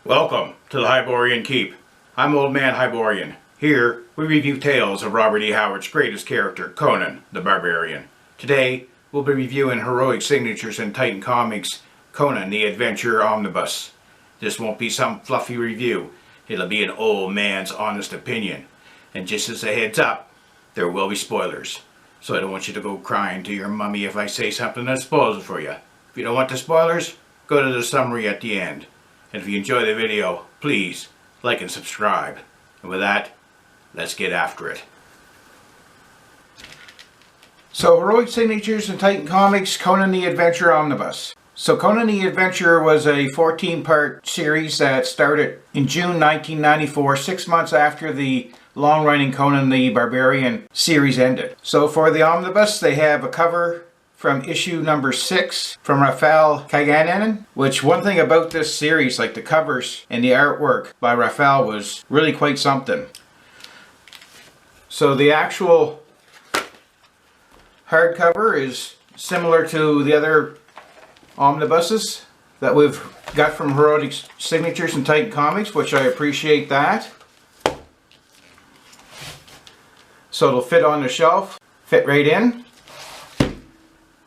Welcome to the Hyborian Keep. I'm Old Man Hyborian. Here, we review tales of Robert E. Howard's greatest character, Conan the Barbarian. Today, we'll be reviewing Heroic Signatures in Titan Comics, Conan the Adventurer Omnibus. This won't be some fluffy review. It'll be an old man's honest opinion. And just as a heads up, there will be spoilers. So I don't want you to go crying to your mummy if I say something that spoils it for you. If you don't want the spoilers, go to the summary at the end. And if you enjoy the video, please like and subscribe. And with that, let's get after it. So, Heroic Signatures in Titan Comics, Conan the Adventurer Omnibus. So, Conan the Adventurer was a 14-part series that started in June 1994, 6 months after the long-running Conan the Barbarian series ended. So, for the Omnibus, they have a cover from issue number 6 from Rafael Kayanan, which one thing about this series, like the covers and the artwork by Rafael, was really quite something. So the actual hardcover is similar to the other omnibuses that we've got from Heroic Signatures and Titan Comics, which I appreciate that. So it'll fit on the shelf, fit right in.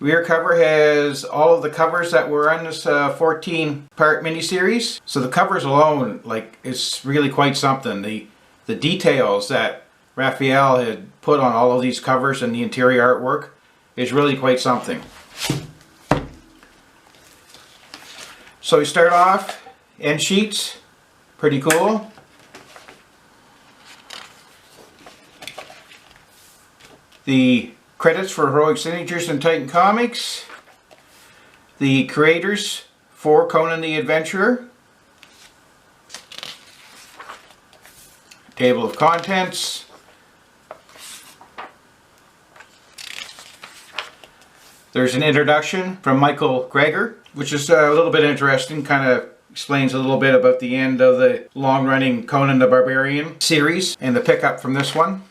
Rear cover has all of the covers that were on this 14-part miniseries. So the covers alone, like, it's really quite something. The details that Rafael had put on all of these covers and the interior artwork is really quite something. So we start off, end sheets, pretty cool. The credits for Heroic Signatures and Titan Comics. The creators for Conan the Adventurer. Table of contents. There's an introduction from Michael Greger, which is a little bit interesting, kind of explains a little bit about the end of the long-running Conan the Barbarian series and the pickup from this one.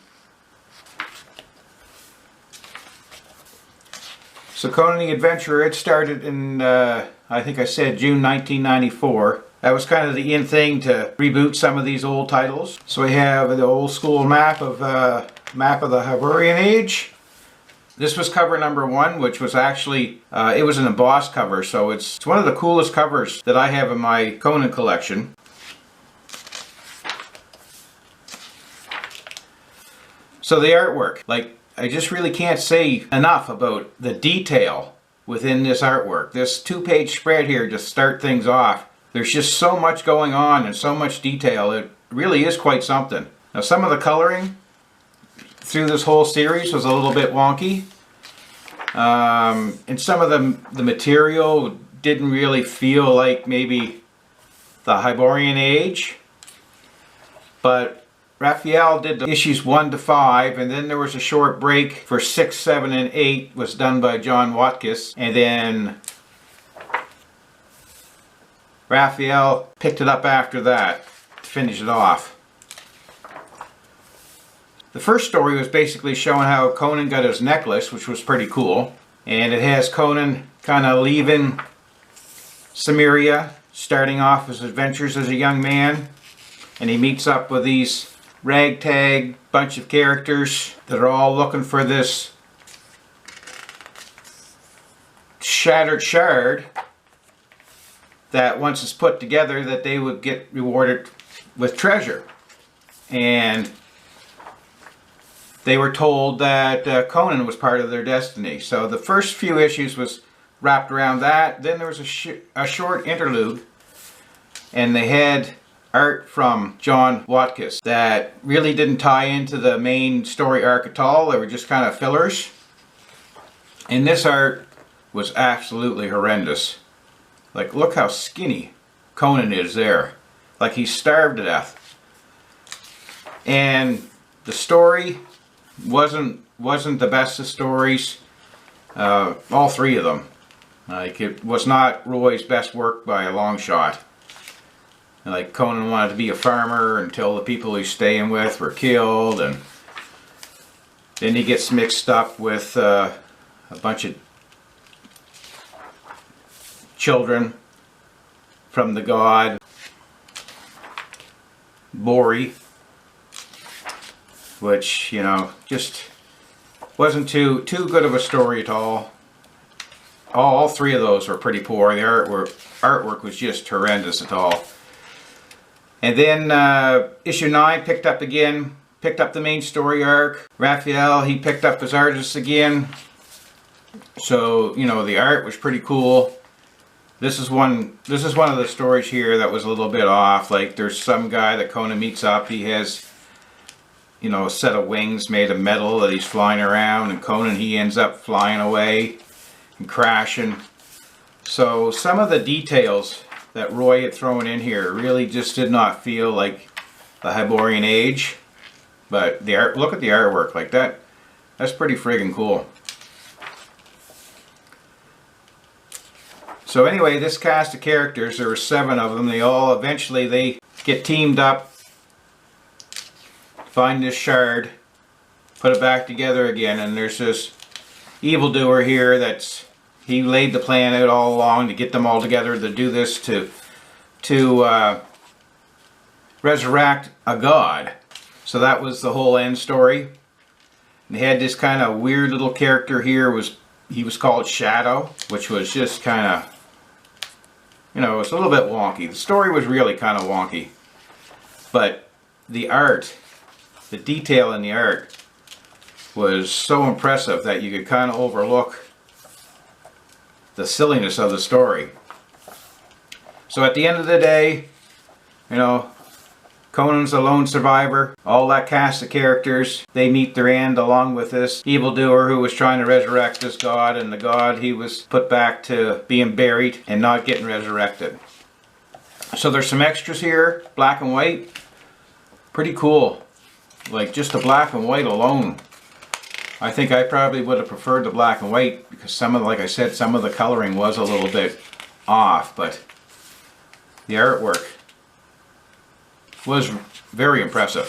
So Conan the Adventurer, it started in, I think I said June 1994. That was kind of the in thing to reboot some of these old titles. So we have the old school map of the Hyborian Age. This was cover number 1, which was actually, it was an embossed cover, so it's one of the coolest covers that I have in my Conan collection. So the artwork, like, I just really can't say enough about the detail within this artwork. This 2-page spread here to start things off. There's just so much going on and so much detail. It really is quite something. Now, some of the coloring through this whole series was a little bit wonky. And some of the material didn't really feel like maybe the Hyborian Age. But Rafael did the issues 1 to 5, and then there was a short break for 6, 7, and 8 was done by Watkiss, and then Rafael picked it up after that to finish it off. The first story was basically showing how Conan got his necklace, which was pretty cool, and it has Conan kind of leaving Cimmeria, starting off his adventures as a young man, and he meets up with these ragtag bunch of characters that are all looking for this shattered shard that once it's put together that they would get rewarded with treasure. And they were told that Conan was part of their destiny. So the first few issues was wrapped around that. Then there was a short interlude, and they had art from Watkiss that really didn't tie into the main story arc at all. They were just kind of fillers. And this art was absolutely horrendous. Like, look how skinny Conan is there. Like he's starved to death. And the story wasn't the best of stories. All 3 of them. Like, it was not Roy's best work by a long shot. Like, Conan wanted to be a farmer until the people he's staying with were killed, and then he gets mixed up with a bunch of children from the god. Bory, which, you know, just wasn't too good of a story at all. All three of those were pretty poor. The artwork was just horrendous at all. And then issue 9 picked up the main story arc. Rafael, he picked up his artists again. So, you know, the art was pretty cool. This is one of the stories here that was a little bit off. Like, there's some guy that Conan meets up. He has, you know, a set of wings made of metal that he's flying around, and Conan, he ends up flying away and crashing. So some of the details that Roy had thrown in here really just did not feel like the Hyborian Age. But the art, look at the artwork, like that's pretty friggin' cool. So anyway, this cast of characters, there were 7 of them. They all eventually get teamed up, find this shard, put it back together again, and there's this evildoer here he laid the plan out all along to get them all together to do this, to resurrect a god. So that was the whole end story. And they had this kind of weird little character here. He was called Shadow, which was just kind of, you know, it's a little bit wonky. The story was really kind of wonky. But the art, the detail in the art was so impressive that you could kind of overlook the silliness of the story. So at the end of the day, you know, Conan's a lone survivor. All that cast of characters, they meet their end along with this evildoer who was trying to resurrect this god, and the god, he was put back to being buried and not getting resurrected. So there's some extras here, black and white. Pretty cool. Like, just the black and white alone. I think I probably would have preferred the black and white because like I said, some of the coloring was a little bit off, but the artwork was very impressive.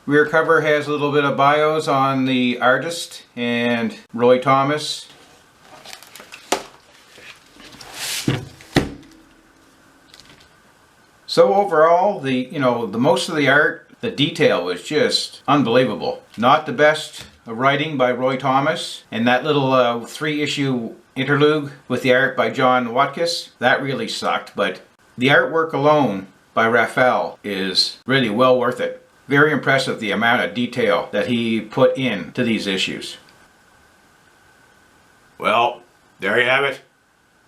Rear cover has a little bit of bios on the artist and Roy Thomas. So overall, the most of the art, the detail was just unbelievable. Not the best writing by Roy Thomas, and that little 3-issue interlude with the art by John Watkiss, that really sucked, but the artwork alone by Rafael is really well worth it. Very impressive, the amount of detail that he put into these issues. Well, there you have it.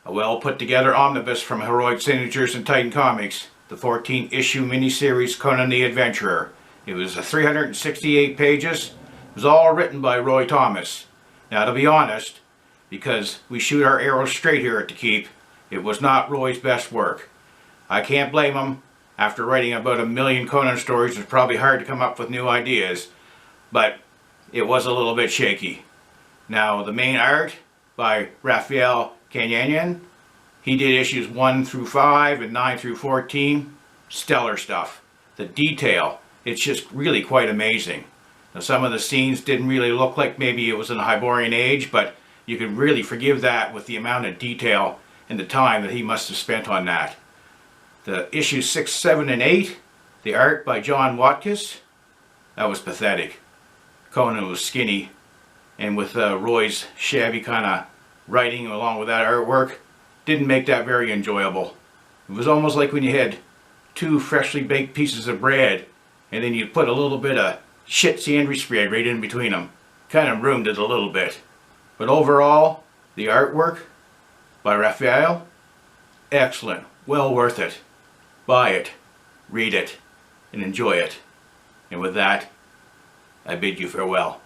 A well put together omnibus from Heroic Signatures and Titan Comics. The 14-issue miniseries Conan the Adventurer. It was 368 pages. It was all written by Roy Thomas. Now, to be honest, because we shoot our arrows straight here at the Keep, it was not Roy's best work. I can't blame him. After writing about 1 million Conan stories, it's probably hard to come up with new ideas, but it was a little bit shaky. Now, the main art by Rafael Kayanan, he did issues 1 through 5 and 9 through 14. Stellar stuff. The detail, it's just really quite amazing. Now, some of the scenes didn't really look like maybe it was in the Hyborian Age, but you could really forgive that with the amount of detail and the time that he must have spent on that. The issues 6, 7, and 8, the art by John Watkiss, that was pathetic. Conan was skinny, and with Roy's shabby kind of writing along with that artwork, didn't make that very enjoyable. It was almost like when you had 2 freshly baked pieces of bread and then you put a little bit of shit sandwich spread right in between them. Kind of ruined it a little bit. But overall, the artwork by Rafael, excellent. Well worth it. Buy it, read it, and enjoy it. And with that, I bid you farewell.